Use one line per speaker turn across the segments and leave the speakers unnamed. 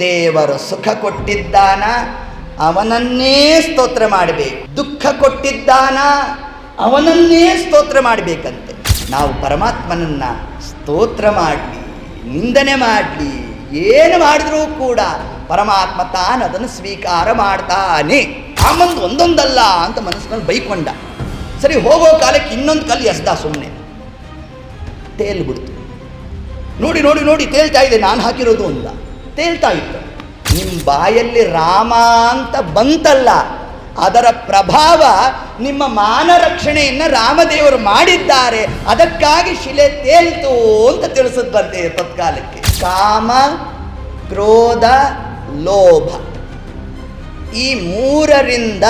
ದೇವರು ಸುಖ ಕೊಟ್ಟಿದ್ದಾನ, ಅವನನ್ನೇ ಸ್ತೋತ್ರ ಮಾಡಬೇಕು. ದುಃಖ ಕೊಟ್ಟಿದ್ದಾನ, ಅವನನ್ನೇ ಸ್ತೋತ್ರ ಮಾಡಬೇಕಂತೆ. ನಾವು ಪರಮಾತ್ಮನನ್ನು ಸ್ತೋತ್ರ ಮಾಡಲಿ, ನಿಂದನೆ ಮಾಡಲಿ, ಏನು ಮಾಡಿದ್ರೂ ಕೂಡ ಪರಮಾತ್ಮ ತಾನು ಅದನ್ನು ಸ್ವೀಕಾರ ಮಾಡ್ತಾನೆ. ಆಮಂದು ಒಂದೊಂದಲ್ಲ ಅಂತ ಮನಸ್ಸಿನಲ್ಲಿ ಬೈಕೊಂಡ. ಸರಿ, ಹೋಗೋ ಕಾಲಕ್ಕೆ ಇನ್ನೊಂದು ಕಲ್ಲು ಎಸ್ದ, ಸುಮ್ಮನೆ ತೇಲ್ಬಿಡ್ತು. ನೋಡಿ ನೋಡಿ ನೋಡಿ ತೇಲ್ತಾ ಇದೆ, ನಾನು ಹಾಕಿರೋದು ಅಂದ. ತೇಲ್ತಾ ಇತ್ತು. ನಿಮ್ಮ ಬಾಯಲ್ಲಿ ರಾಮ ಅಂತ ಬಂತಲ್ಲ, ಅದರ ಪ್ರಭಾವ ನಿಮ್ಮ ಮಾನ ರಕ್ಷಣೆಯನ್ನು ರಾಮದೇವರು ಮಾಡಿದ್ದಾರೆ, ಅದಕ್ಕಾಗಿ ಶಿಲೆ ತೇಲ್ತು ಅಂತ ತಿಳಿಸೋದು ಬಂದೆ ತತ್ಕಾಲಕ್ಕೆ. ಕಾಮ, ಕ್ರೋಧ, ಲೋಭ ಈ ಮೂರರಿಂದ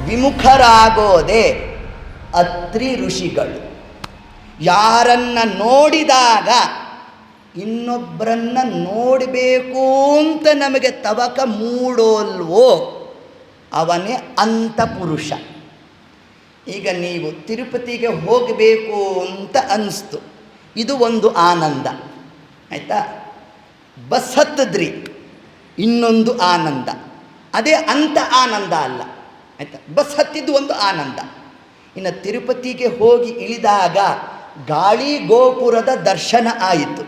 ವಿಮುಖರಾಗೋದೆ ಅತ್ರಿ ಋಷಿಗಳು. ಯಾರನ್ನ ನೋಡಿದಾಗ ಇನ್ನೊಬ್ಬರನ್ನ ನೋಡಬೇಕು ಅಂತ ನಮಗೆ ತವಕ ಮೂಡೋಲ್ವೋ ಅವನೇ ಅಂತಪುರುಷ. ಈಗ ನೀವು ತಿರುಪತಿಗೆ ಹೋಗಬೇಕು ಅಂತ ಅನ್ನಿಸ್ತು, ಇದು ಒಂದು ಆನಂದ ಆಯಿತಾ. ಬಸ್ ಹತ್ತಿದ್ರಿ, ಇನ್ನೊಂದು ಆನಂದ. ಅದೇ ಅಂತ ಆನಂದ ಅಲ್ಲ ಆಯಿತಾ. ಬಸ್ ಹತ್ತಿದ್ದು ಒಂದು ಆನಂದ. ಇನ್ನು ತಿರುಪತಿಗೆ ಹೋಗಿ ಇಳಿದಾಗ ಗಾಳಿ ಗೋಪುರದ ದರ್ಶನ ಆಯಿತು,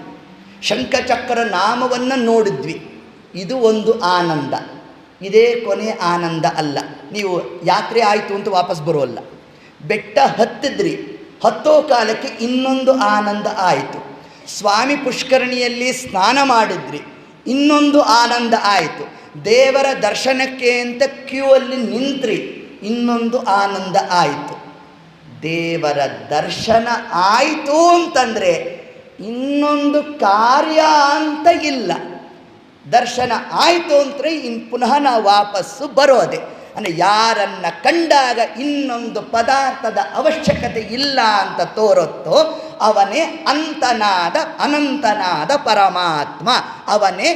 ಶಂಖಚಕ್ರ ನಾಮವನ್ನು ನೋಡಿದ್ವಿ, ಇದು ಒಂದು ಆನಂದ. ಇದೇ ಕೊನೆ ಆನಂದ ಅಲ್ಲ. ನೀವು ಯಾತ್ರೆ ಆಯಿತು ಅಂತ ವಾಪಸ್ ಬರೋಲ್ಲ. ಬೆಟ್ಟ ಹತ್ತಿದ್ರಿ, ಹತ್ತೋ ಕಾಲಕ್ಕೆ ಇನ್ನೊಂದು ಆನಂದ ಆಯಿತು. ಸ್ವಾಮಿ ಪುಷ್ಕರಣಿಯಲ್ಲಿ ಸ್ನಾನ ಮಾಡಿದ್ರಿ, ಇನ್ನೊಂದು ಆನಂದ ಆಯಿತು. ದೇವರ ದರ್ಶನಕ್ಕೆ ಅಂತ ಕ್ಯೂ ಅಲ್ಲಿ ನಿಂತ್ರಿ, ಇನ್ನೊಂದು ಆನಂದ ಆಯಿತು. ದೇವರ ದರ್ಶನ ಆಯಿತು ಅಂತಂದರೆ ಇನ್ನೊಂದು ಕಾರ್ಯ ಅಂತ ಇಲ್ಲ. ದರ್ಶನ ಆಯಿತು ಅಂದರೆ ಇನ್ನು ಪುನಃ ನಾವು ವಾಪಸ್ಸು ಬರೋದೆ. ಅಂದರೆ ಯಾರನ್ನು ಕಂಡಾಗ ಇನ್ನೊಂದು ಪದಾರ್ಥದ ಅವಶ್ಯಕತೆ ಇಲ್ಲ ಅಂತ ತೋರುತ್ತೋ ಅವನೇ ಅಂತನಾದ ಅನಂತನಾದ ಪರಮಾತ್ಮ, ಅವನೇ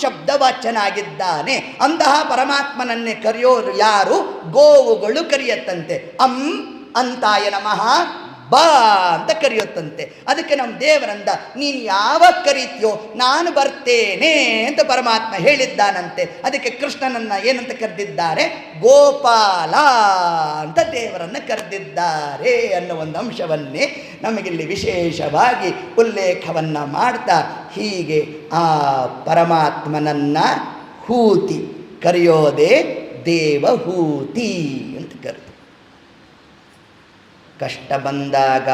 ಶಬ್ದವಾಚ್ಯನಾಗಿದ್ದಾನೆ. ಅಂತಹ ಪರಮಾತ್ಮನನ್ನೇ ಕರೆಯೋರು ಯಾರು? ಗೋವುಗಳು ಕರೆಯತ್ತಂತೆ. ಅಂತಾಯ ನಮಃ ಬಾ ಅಂತ ಕರೆಯುತ್ತಂತೆ. ಅದಕ್ಕೆ ನಮ್ಮ ದೇವರಂದ, ನೀನು ಯಾವಾಗ ಕರೀತೀಯೋ ನಾನು ಬರ್ತೇನೆ ಅಂತ ಪರಮಾತ್ಮ ಹೇಳಿದ್ದಾನಂತೆ. ಅದಕ್ಕೆ ಕೃಷ್ಣನನ್ನು ಏನಂತ ಕರೆದಿದ್ದಾರೆ? ಗೋಪಾಲ ಅಂತ ದೇವರನ್ನು ಕರೆದಿದ್ದಾರೆ ಅನ್ನೋ ಒಂದು ಅಂಶವನ್ನೇ ನಮಗಿಲ್ಲಿ ವಿಶೇಷವಾಗಿ ಉಲ್ಲೇಖವನ್ನು ಮಾಡ್ತಾ, ಹೀಗೆ ಆ ಪರಮಾತ್ಮನನ್ನು ಹೂತಿ ಕರೆಯೋದೇ ದೇವಹೂತಿ ಅಂತ ಕರೆದು. ಕಷ್ಟ ಬಂದಾಗ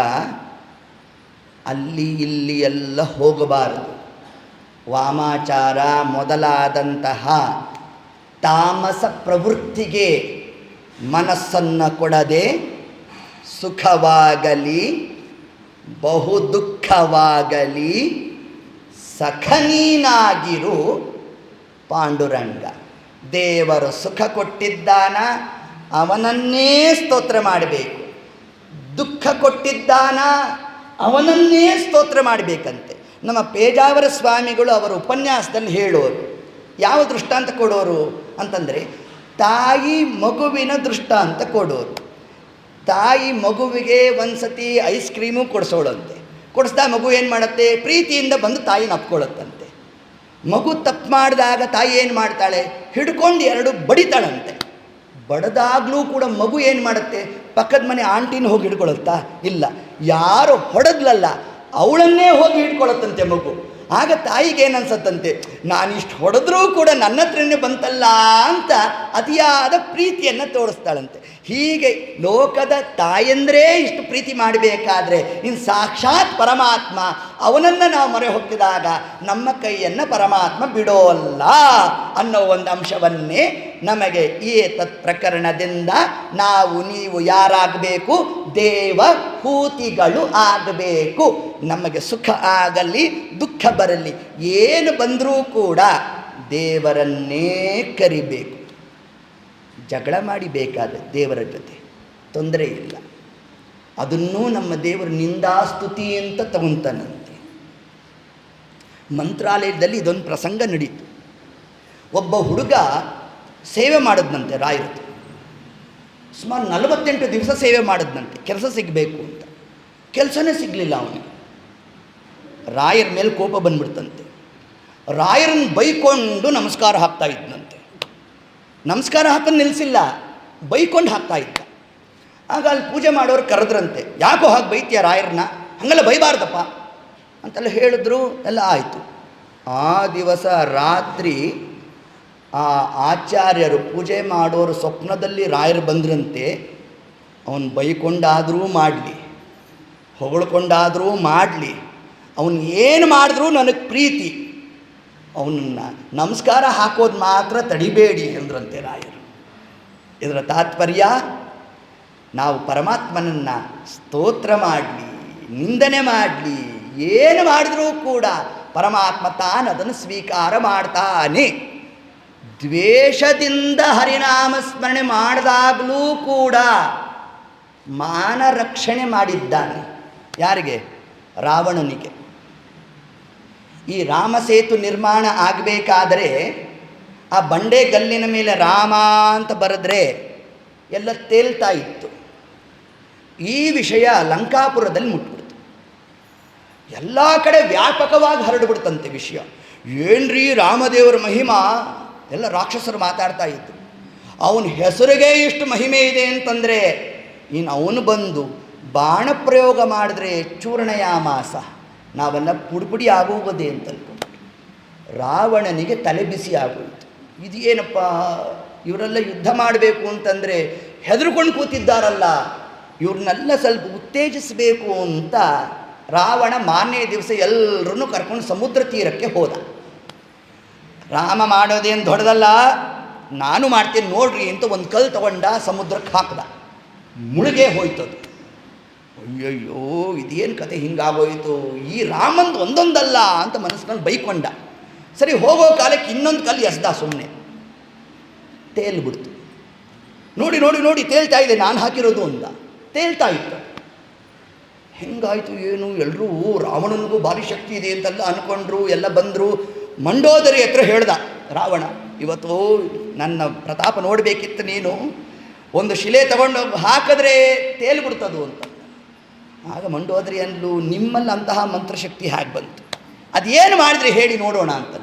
ಅಲ್ಲಿ ಇಲ್ಲಿ ಎಲ್ಲ ಹೋಗಬಾರದು. ವಾಮಾಚಾರ ಮೊದಲಾದಂತಹ ತಾಮಸ ಪ್ರವೃತ್ತಿಗೆ ಮನಸ್ಸನ್ನು ಕೊಡದೆ ಸುಖವಾಗಲಿ ಬಹು ದುಃಖವಾಗಲಿ ಸಖನೀನಾಗಿರು ಪಾಂಡುರಂಗ. ದೇವರು ಸುಖ ಕೊಟ್ಟಿದ್ದಾನ, ಅವನನ್ನೇ ಸ್ತೋತ್ರ ಮಾಡಬೇಕು. ದುಃಖ ಕೊಟ್ಟಿದ್ದಾನ, ಅವನನ್ನೇ ಸ್ತೋತ್ರ ಮಾಡಬೇಕಂತೆ. ನಮ್ಮ ಪೇಜಾವರ ಸ್ವಾಮಿಗಳು ಅವರ ಉಪನ್ಯಾಸದಲ್ಲಿ ಹೇಳೋರು. ಯಾವ ದೃಷ್ಟಾಂತ ಕೊಡೋರು ಅಂತಂದರೆ, ತಾಯಿ ಮಗುವಿನ ದೃಷ್ಟಾಂತ ಕೊಡೋರು. ತಾಯಿ ಮಗುವಿಗೆ ಒಂದು ಸತಿ ಐಸ್ ಕ್ರೀಮು ಕೊಡಿಸೋಳಂತೆ. ಕೊಡಿಸ್ದಾ ಮಗು ಏನು ಮಾಡುತ್ತೆ? ಪ್ರೀತಿಯಿಂದ ಬಂದು ತಾಯಿನ ಅಪ್ಕೊಳ್ಳುತ್ತಂತೆ. ಮಗು ತಪ್ಪು ಮಾಡಿದಾಗ ತಾಯಿ ಏನು ಮಾಡ್ತಾಳೆ? ಹಿಡ್ಕೊಂಡು ಎರಡು ಬಡಿತಾಳಂತೆ. ಬಡದಾಗಲೂ ಕೂಡ ಮಗು ಏನು ಮಾಡುತ್ತೆ? ಪಕ್ಕದ ಮನೆ ಆಂಟಿನ ಹೋಗಿ ಹಿಡ್ಕೊಳುತ್ತಾ? ಇಲ್ಲ, ಯಾರು ಹೊಡೆದ್ಲಲ್ಲ ಅವಳನ್ನೇ ಹೋಗಿ ಹಿಡ್ಕೊಳತ್ತಂತೆ ಮಗು. ಆಗ ತಾಯಿಗೆ ಏನನ್ಸತ್ತಂತೆ, ನಾನಿಷ್ಟು ಹೊಡೆದ್ರೂ ಕೂಡ ನನ್ನ ಹತ್ರನೇ ಬಂತಲ್ಲ ಅಂತ ಅತಿಯಾದ ಪ್ರೀತಿಯನ್ನು ತೋರಿಸ್ತಾಳಂತೆ. ಹೀಗೆ ಲೋಕದ ತಾಯಂದ್ರೇ ಇಷ್ಟು ಪ್ರೀತಿ ಮಾಡಬೇಕಾದ್ರೆ ಇನ್ನು ಸಾಕ್ಷಾತ್ ಪರಮಾತ್ಮ, ಅವನನ್ನು ನಾವು ಮೊರೆ ಹೊಕ್ಕಿದಾಗ ನಮ್ಮ ಕೈಯನ್ನು ಪರಮಾತ್ಮ ಬಿಡೋಲ್ಲ ಅನ್ನೋ ಒಂದು ಅಂಶವನ್ನೇ ನಮಗೆ ಈ ತತ್ ಪ್ರಕರಣದಿಂದ ನಾವು ನೀವು ಯಾರಾಗಬೇಕು? ದೇವಹೂತಿಗಳು ಆಗಬೇಕು. ನಮಗೆ ಸುಖ ಆಗಲಿ ದುಃಖ ಬರಲಿ, ಏನು ಬಂದರೂ ಕೂಡ ದೇವರನ್ನೇ ಕರಿಬೇಕು. ಜಗಳ ಮಾಡಿ ಬೇಕಾದರೆ ದೇವರ ಜೊತೆ ತೊಂದರೆ ಇಲ್ಲ. ಅದನ್ನೂ ನಮ್ಮ ದೇವರು ನಿಂದಾಸ್ತುತಿ ಅಂತ ತಗೊಂತಾನಂತೆ. ಮಂತ್ರಾಲಯದಲ್ಲಿ ಇದೊಂದು ಪ್ರಸಂಗ ನಡೀತು. ಒಬ್ಬ ಹುಡುಗ ಸೇವೆ ಮಾಡಿದ್ನಂತೆ ರಾಯರದು. ಸುಮಾರು 48 ದಿವಸ ಸೇವೆ ಮಾಡಿದ್ನಂತೆ, ಕೆಲಸ ಸಿಗಬೇಕು ಅಂತ. ಕೆಲಸನೇ ಸಿಗಲಿಲ್ಲ ಅವನಿಗೆ. ರಾಯರ ಮೇಲೆ ಕೋಪ ಬಂದ್ಬಿಡ್ತಂತೆ. ರಾಯರನ್ನು ಬೈಕೊಂಡು ನಮಸ್ಕಾರ ಹಾಕ್ತಾ ಇದ್ನಂತೆ. ನಮಸ್ಕಾರ ಹಾಕೊಂಡು ನಿಲ್ಲಿಸಿಲ್ಲ, ಬೈಕೊಂಡು ಹಾಕ್ತಾ ಇದ್ದ. ಆಗ ಅಲ್ಲಿ ಪೂಜೆ ಮಾಡೋರು ಕರೆದ್ರಂತೆ, ಯಾಕೋ ಹಾಗೆ ಬೈತೀಯ ರಾಯರನ್ನ, ಹಾಗೆಲ್ಲ ಬೈಬಾರ್ದಪ್ಪ ಅಂತೆಲ್ಲ ಹೇಳಿದ್ರು. ಎಲ್ಲ ಆಯಿತು. ಆ ದಿವಸ ರಾತ್ರಿ ಆ ಆಚಾರ್ಯರು ಪೂಜೆ ಮಾಡೋರು ಸ್ವಪ್ನದಲ್ಲಿ ರಾಯರು ಬಂದ್ರಂತೆ. ಅವನು ಬೈಕೊಂಡಾದರೂ ಮಾಡಲಿ, ಹೊಗಳ್ಕೊಂಡಾದರೂ ಮಾಡಲಿ, ಅವನು ಏನು ಮಾಡಿದ್ರೂ ನನಗೆ ಪ್ರೀತಿ, ಅವನನ್ನು ನಮಸ್ಕಾರ ಹಾಕೋದು ಮಾತ್ರ ತಡಿಬೇಡಿ ಅಂದ್ರಂತೆ ರಾಯರು. ಇದರ ತಾತ್ಪರ್ಯ, ನಾವು ಪರಮಾತ್ಮನನ್ನು ಸ್ತೋತ್ರ ಮಾಡಲಿ, ನಿಂದನೆ ಮಾಡಲಿ, ಏನು ಮಾಡಿದ್ರೂ ಕೂಡ ಪರಮಾತ್ಮ ತಾನು ಅದನ್ನು ಸ್ವೀಕಾರ ಮಾಡ್ತಾನೆ. ದ್ವೇಷದಿಂದ ಹರಿನಾಮ ಸ್ಮರಣೆ ಮಾಡಿದಾಗಲೂ ಕೂಡ ಮಾನ ರಕ್ಷಣೆ ಮಾಡಿದ್ದಾನೆ. ಯಾರಿಗೆ? ರಾವಣನಿಗೆ. ಈ ರಾಮಸೇತು ನಿರ್ಮಾಣ ಆಗಬೇಕಾದರೆ ಆ ಬಂಡೆ ಗಲ್ಲಿನ ಮೇಲೆ ರಾಮ ಅಂತ ಬರೆದ್ರೆ ಎಲ್ಲ ತೇಲ್ತಾ ಇತ್ತು. ಈ ವಿಷಯ ಲಂಕಾಪುರದಲ್ಲಿ ಮುಟ್ಬಿಡ್ತು. ಎಲ್ಲ ಕಡೆ ವ್ಯಾಪಕವಾಗಿ ಹರಡ್ಬಿಡ್ತಂತೆ ವಿಷಯ. ಏನ್ರೀ ರಾಮದೇವರ ಮಹಿಮಾ, ಎಲ್ಲ ರಾಕ್ಷಸರು ಮಾತಾಡ್ತಾ ಇದ್ರು. ಅವನ ಹೆಸರಿಗೆ ಇಷ್ಟು ಮಹಿಮೆ ಇದೆ ಅಂತಂದರೆ ಇನ್ನು ಅವನು ಬಂದು ಬಾಣ ಪ್ರಯೋಗ ಮಾಡಿದ್ರೆ ಚೂರ್ಣಯಾಮಾಸ, ನಾವೆಲ್ಲ ಪುಡಿಪುಡಿ ಆಗುವುದೇ ಅಂತ ಅನ್ಕೊಂಡು ರಾವಣನಿಗೆ ತಲೆ ಬಿಸಿ ಆಗೋಯಿತು. ಇದು ಏನಪ್ಪ, ಇವರೆಲ್ಲ ಯುದ್ಧ ಮಾಡಬೇಕು ಅಂತಂದರೆ ಹೆದರ್ಕೊಂಡು ಕೂತಿದ್ದಾರಲ್ಲ, ಇವ್ರನ್ನೆಲ್ಲ ಸ್ವಲ್ಪ ಉತ್ತೇಜಿಸಬೇಕು ಅಂತ ರಾವಣ ಮಾರನೇ ದಿವಸ ಎಲ್ಲರನ್ನೂ ಕರ್ಕೊಂಡು ಸಮುದ್ರ ತೀರಕ್ಕೆ ಹೋದ. ರಾಮ ಮಾಡೋದೇನು ದೊಡ್ಡದಲ್ಲ, ನಾನು ಮಾಡ್ತೀನಿ ನೋಡ್ರಿ ಅಂತ ಒಂದು ಕಲ್ಲು ತಗೊಂಡ, ಸಮುದ್ರಕ್ಕೆ ಹಾಕ್ದ. ಮುಳುಗೇ ಹೋಯ್ತದು. ಅಯ್ಯಯ್ಯೋ ಇದೇನು ಕತೆ ಹಿಂಗಾಗೋಯಿತು, ಈ ರಾಮಂದು ಒಂದೊಂದಲ್ಲ ಅಂತ ಮನಸ್ಸಿನಲ್ಲಿ ಬೈಕೊಂಡ. ಸರಿ, ಹೋಗೋ ಕಾಲಕ್ಕೆ ಇನ್ನೊಂದು ಕಲ್ಲು ಎಸ್ದ, ಸುಮ್ಮನೆ ತೇಲ್ಬಿಡ್ತು. ನೋಡಿ ನೋಡಿ ನೋಡಿ ತೇಲ್ತಾ ಇದೆ, ನಾನು ಹಾಕಿರೋದು ಅಂತ ತೇಲ್ತಾ ಇತ್ತು. ಹೆಂಗಾಯಿತು ಏನು, ಎಲ್ಲರೂ ರಾವಣನಿಗೂ ಭಾರಿ ಶಕ್ತಿ ಇದೆ ಅಂತೆಲ್ಲ ಅಂದ್ಕೊಂಡ್ರು. ಎಲ್ಲ ಬಂದರು. ಮಂಡೋದರಿ ಹತ್ರ ಹೇಳ್ದ ರಾವಣ, ಇವತ್ತು ನನ್ನ ಪ್ರತಾಪ ನೋಡಬೇಕಿತ್ತು, ನೀನು ಒಂದು ಶಿಲೆ ತಗೊಂಡು ಹಾಕಿದ್ರೆ ತೇಲ್ಬಿಡ್ತದು ಅಂತ. ಆಗ ಮಂಡೋದರಿ ಅಂದ್ಲು, ನಿಮ್ಮಲ್ಲಿ ಅಂತಹ ಮಂತ್ರಶಕ್ತಿ ಹೇಗೆ ಬಂತು, ಅದೇನು ಮಾಡಿದ್ರೆ ಹೇಳಿ ನೋಡೋಣ ಅಂತ.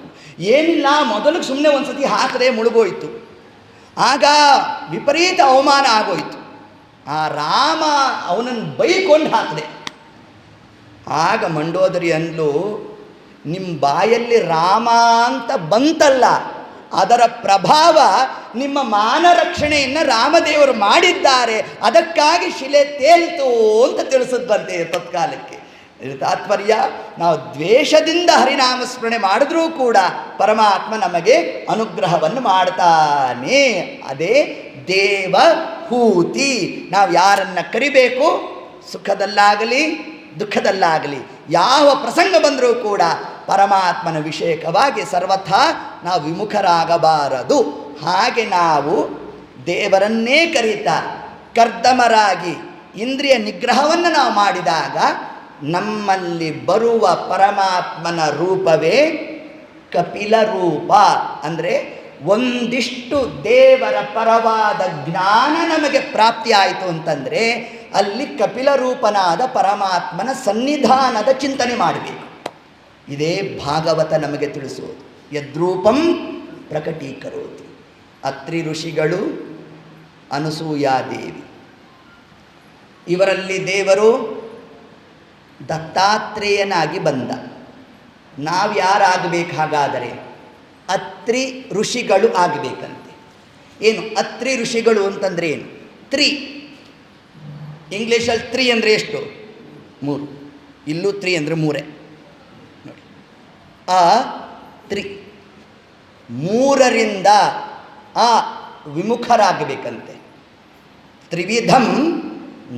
ಏನಿಲ್ಲ, ಮೊದಲಿಗೆ ಸುಮ್ಮನೆ ಒಂದು ಸತಿ ಹಾಕದೆ ಮುಳುಗೋಯ್ತು. ಆಗ ವಿಪರೀತ ಅವಮಾನ ಆಗೋಯ್ತು. ಆ ರಾಮ ಅವನನ್ನು ಬೈಕೊಂಡು ಹಾಕಿದೆ. ಆಗ ಮಂಡೋದರಿ ಅಂದ್ಲು, ನಿಮ್ಮ ಬಾಯಲ್ಲಿ ರಾಮ ಅಂತ ಬಂತಲ್ಲ, ಅದರ ಪ್ರಭಾವ ನಿಮ್ಮ ಮಾನ ರಕ್ಷಣೆಯನ್ನು ರಾಮದೇವರು ಮಾಡಿದ್ದಾರೆ, ಅದಕ್ಕಾಗಿ ಶಿಲೆ ತೇಲ್ತು ಅಂತ ತಿಳಿಸಿದ್ವಂತೆ ತತ್ಕಾಲಕ್ಕೆ. ತಾತ್ಪರ್ಯ, ನಾವು ದ್ವೇಷದಿಂದ ಹರಿನಾಮ ಸ್ಮರಣೆ ಮಾಡಿದ್ರೂ ಕೂಡ ಪರಮಾತ್ಮ ನಮಗೆ ಅನುಗ್ರಹವನ್ನು ಮಾಡ್ತಾನೆ. ಅದೇ ದೇವಹೂತಿ. ನಾವು ಯಾರನ್ನು ಕರಿಬೇಕು, ಸುಖದಲ್ಲಾಗಲಿ ದುಃಖದಲ್ಲಾಗಲಿ ಯಾವ ಪ್ರಸಂಗ ಬಂದರೂ ಕೂಡ ಪರಮಾತ್ಮನ ವಿಷಯಕವಾಗಿ ಸರ್ವಥಾ ನಾವು ವಿಮುಖರಾಗಬಾರದು. ಹಾಗೆ ನಾವು ದೇವರನ್ನೇ ಕರೀತಾ ಕರ್ದಮರಾಗಿ ಇಂದ್ರಿಯ ನಿಗ್ರಹವನ್ನು ನಾವು ಮಾಡಿದಾಗ ನಮ್ಮಲ್ಲಿ ಬರುವ ಪರಮಾತ್ಮನ ರೂಪವೇ ಕಪಿಲ ರೂಪ. ಅಂದರೆ ಒಂದಿಷ್ಟು ದೇವರ ಪರವಾದ ಜ್ಞಾನ ನಮಗೆ ಪ್ರಾಪ್ತಿ ಆಯಿತು ಅಂತಂದರೆ ಅಲ್ಲಿ ಕಪಿಲ ರೂಪನಾದ ಪರಮಾತ್ಮನ ಸನ್ನಿಧಾನದ ಚಿಂತನೆ ಮಾಡಬೇಕು. ಇದೇ ಭಾಗವತ ನಮಗೆ ತಿಳಿಸುವುದು. ಯದ್ರೂಪಂ ಪ್ರಕಟೀಕರೋತಿ. ಅತ್ರಿ ಋಷಿಗಳು, ಅನಸೂಯಾದೇವಿ, ಇವರಲ್ಲಿ ದೇವರು ದತ್ತಾತ್ರೇಯನಾಗಿ ಬಂದ. ನಾವು ಯಾರಾಗಬೇಕು ಹಾಗಾದರೆ? ಅತ್ರಿ ಋಷಿಗಳು ಆಗಬೇಕಂತೆ. ಏನು ಅತ್ರಿ ಋಷಿಗಳು ಅಂತಂದರೆ ಏನು? 3. ಇಂಗ್ಲೀಷಲ್ಲಿ 3 ಅಂದರೆ ಎಷ್ಟು? 3. ಇಲ್ಲೂ 3 ಅಂದರೆ 3 ನೋಡಿ. ಆ 3 3ರಿಂದ ಆ ವಿಮುಖರಾಗಬೇಕಂತೆ. ತ್ರಿವಿಧಂ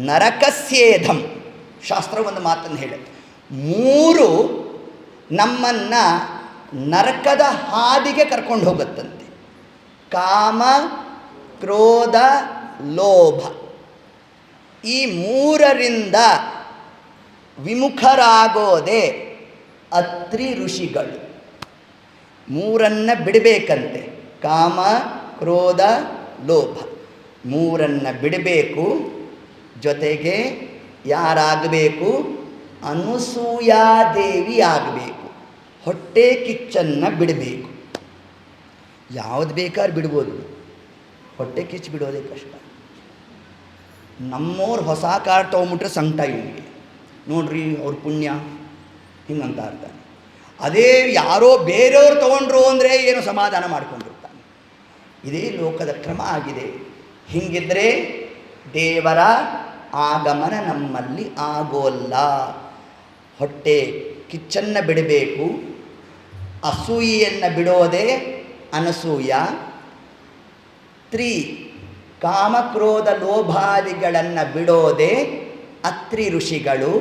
ನರಕಸ್ಯೇಧಂ. ಶಾಸ್ತ್ರ ಒಂದು ಮಾತನ್ನು ಹೇಳುತ್ತೆ. 3 ನಮ್ಮನ್ನು ನರಕದ ಹಾದಿಗೆ ಕರ್ಕೊಂಡು ಹೋಗುತ್ತಂತೆ. ಕಾಮ, ಕ್ರೋಧ, ಲೋಭ. ಈ 3ರಿಂದ ವಿಮುಖರಾಗೋದೇ ಅತ್ರಿ ಋಷಿಗಳು. 3 ಬಿಡಬೇಕಂತೆ. ಕಾಮ, ಕ್ರೋಧ, ಲೋಭ 3 ಬಿಡಬೇಕು. ಜೊತೆಗೆ ಯಾರಾಗಬೇಕು? ಅನಸೂಯಾದೇವಿ ಆಗಬೇಕು. ಹೊಟ್ಟೆ ಕಿಚ್ಚನ್ನು ಬಿಡಬೇಕು. ಯಾವುದು ಬೇಕಾದ್ರೂ ಬಿಡ್ಬೋದು, ಹೊಟ್ಟೆ ಕಿಚ್ಚು ಬಿಡೋದೇ ಕಷ್ಟ. ನಮ್ಮವ್ರು ಹೊಸ ಕಾರ್ ತೊಗೊಂಬಿಟ್ರೆ ಸಂಕಟ ಇವನಿಗೆ, ನೋಡ್ರಿ ಅವ್ರ ಪುಣ್ಯ ಹಿಂಗಂತ ಇರ್ತಾನೆ. ಅದೇ ಯಾರೋ ಬೇರೆಯವ್ರು ತೊಗೊಂಡ್ರು ಅಂದರೆ ಏನೋ ಸಮಾಧಾನ ಮಾಡ್ಕೊಂಡಿರ್ತಾನೆ. ಇದೇ ಲೋಕದ ಕ್ರಮ ಆಗಿದೆ. ಹೀಗಿದ್ದರೆ ದೇವರ ಆಗಮನ ನಮ್ಮಲ್ಲಿ ಆಗೋಲ್ಲ. ಹೊಟ್ಟೆ ಕಿಚ್ಚನ್ನು ಬಿಡಬೇಕು. ಅಸೂಯೆಯನ್ನು ಬಿಡೋದೇ ಅನಸೂಯ. 3 ಕಾಮಕ್ರೋಧ ಲೋಭಾದಿಗಳನ್ನು ಬಿಡೋದೇ ಅತ್ರಿ ಋಷಿಗಳು.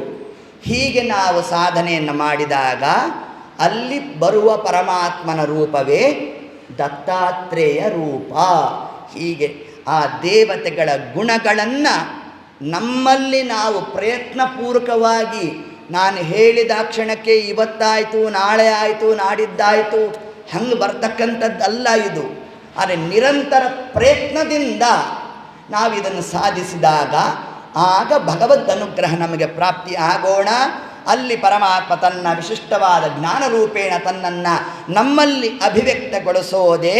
ಹೀಗೆ ನಾವು ಸಾಧನೆಯನ್ನು ಮಾಡಿದಾಗ ಅಲ್ಲಿ ಬರುವ ಪರಮಾತ್ಮನ ರೂಪವೇ ದತ್ತಾತ್ರೇಯ ರೂಪ. ಹೀಗೆ ಆ ದೇವತೆಗಳ ಗುಣಗಳನ್ನು ನಮ್ಮಲ್ಲಿ ನಾವು ಪ್ರಯತ್ನಪೂರ್ವಕವಾಗಿ, ನಾನು ಹೇಳಿದ ಕ್ಷಣಕ್ಕೆ ಇವತ್ತಾಯಿತು, ನಾಳೆ ಆಯಿತು, ನಾಡಿದ್ದಾಯಿತು ಹಂಗೆ ಬರ್ತಕ್ಕಂಥದ್ದಲ್ಲ ಇದು. ಆದರೆ ನಿರಂತರ ಪ್ರಯತ್ನದಿಂದ ನಾವು ಇದನ್ನು ಸಾಧಿಸಿದಾಗ ಆಗ ಭಗವದ್ ಅನುಗ್ರಹ ನಮಗೆ ಪ್ರಾಪ್ತಿ ಆಗೋಣ. ಅಲ್ಲಿ ಪರಮಾತ್ಮ ತನ್ನ ವಿಶಿಷ್ಟವಾದ ಜ್ಞಾನರೂಪೇಣ ತನ್ನನ್ನು ನಮ್ಮಲ್ಲಿ ಅಭಿವ್ಯಕ್ತಗೊಳಿಸೋದೇ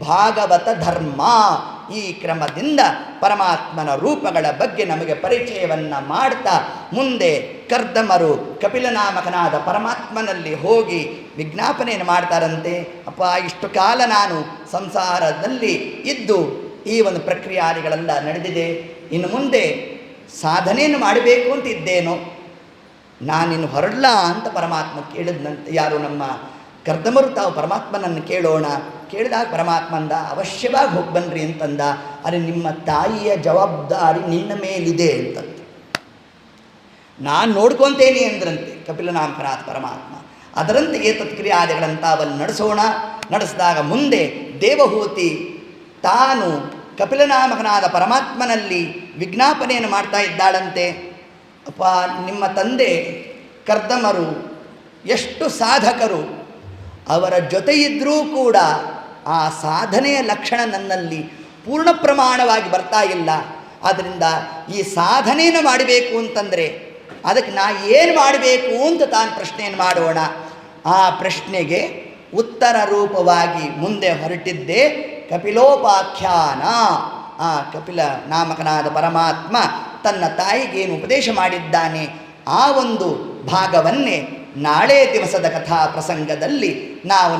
ಭಾಗವತ ಧರ್ಮ. ಈ ಕ್ರಮದಿಂದ ಪರಮಾತ್ಮನ ರೂಪಗಳ ಬಗ್ಗೆ ನಮಗೆ ಪರಿಚಯವನ್ನು ಮಾಡ್ತಾ ಮುಂದೆ ಕರ್ದಮರು ಕಪಿಲನಾಮಕನಾದ ಪರಮಾತ್ಮನಲ್ಲಿ ಹೋಗಿ ವಿಜ್ಞಾಪನೆಯನ್ನು ಮಾಡ್ತಾರಂತೆ. ಅಪ್ಪ, ಇಷ್ಟು ಕಾಲ ನಾನು ಸಂಸಾರದಲ್ಲಿ ಇದ್ದು ಈ ಒಂದು ಪ್ರಕ್ರಿಯಾದಿಗಳೆಲ್ಲ ನಡೆದಿದೆ, ಇನ್ನು ಮುಂದೆ ಸಾಧನೆಯನ್ನು ಮಾಡಬೇಕು ಅಂತ ಇದ್ದೇನೋ, ನಾನಿನ್ನು ಹೊರಡ್ಲ ಅಂತ ಪರಮಾತ್ಮ ಕೇಳಿದಂತೆ. ಯಾರು ನಮ್ಮ ಕರ್ದಮರು ತಾವು ಪರಮಾತ್ಮನನ್ನು ಕೇಳೋಣ. ಕೇಳಿದಾಗ ಪರಮಾತ್ಮ ಅಂದ, ಅವಶ್ಯವಾಗಿ ಹೋಗಿ ಬನ್ನಿರಿ ಅಂತಂದ. ಆದರೆ ನಿಮ್ಮ ತಾಯಿಯ ಜವಾಬ್ದಾರಿ ನಿನ್ನ ಮೇಲಿದೆ ಅಂತಂತೆ. ನಾನು ನೋಡ್ಕೊತೇನೆ ಅಂದ್ರಂತೆ ಕಪಿಲನಾಮಕನಾಥ ಪರಮಾತ್ಮ. ಅದರಂತೆ ಏತತ್ ಕ್ರಿಯಾದಿಗಳನ್ನು ತಾವಲ್ಲಿ ನಡೆಸೋಣ. ನಡೆಸಿದಾಗ ಮುಂದೆ ದೇವಹೂತಿ ತಾನು ಕಪಿಲನಾಮಕನಾದ ಪರಮಾತ್ಮನಲ್ಲಿ ವಿಜ್ಞಾಪನೆಯನ್ನು ಮಾಡ್ತಾ ಇದ್ದಾಳಂತೆ. ಅಪ್ಪ, ನಿಮ್ಮ ತಂದೆ ಕರ್ದಮರು ಎಷ್ಟು ಸಾಧಕರು, ಅವರ ಜೊತೆ ಇದ್ದರೂ ಕೂಡ ಆ ಸಾಧನೆಯ ಲಕ್ಷಣ ನನ್ನಲ್ಲಿ ಪೂರ್ಣ ಪ್ರಮಾಣವಾಗಿ ಬರ್ತಾ ಇಲ್ಲ. ಆದ್ದರಿಂದ ಈ ಸಾಧನೆಯನ್ನು ಮಾಡಬೇಕು ಅಂತಂದರೆ ಅದಕ್ಕೆ ನಾ ಏನು ಮಾಡಬೇಕು ಅಂತ ತಾನು ಪ್ರಶ್ನೆಯನ್ನು ಮಾಡೋಣ. ಆ ಪ್ರಶ್ನೆಗೆ ಉತ್ತರ ರೂಪವಾಗಿ ಮುಂದೆ ಹೊರಟಿದ್ದೇ ಕಪಿಲೋಪಾಖ್ಯಾನ. ಆ ಕಪಿಲ ನಾಮಕನಾದ ಪರಮಾತ್ಮ ತನ್ನ ತಾಯಿಗೇನು ಉಪದೇಶ ಮಾಡಿದ್ದಾನೆ ಆ ಒಂದು ಭಾಗವನ್ನೇ ನಾಳೆ ದಿವಸದ ಕಥಾ ಪ್ರಸಂಗದಲ್ಲಿ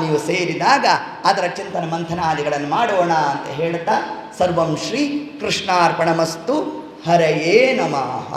ನೀವು ಸೇರಿದಾಗ ಅದರ ಚಿಂತನ ಮಂಥನಾದಿಗಳನ್ನು ಮಾಡೋಣ ಅಂತ ಹೇಳ್ತಾ ಸರ್ವಂ ಶ್ರೀ ಕೃಷ್ಣಾರ್ಪಣಮಸ್ತು. ಹರಯೇ ನಮಃ.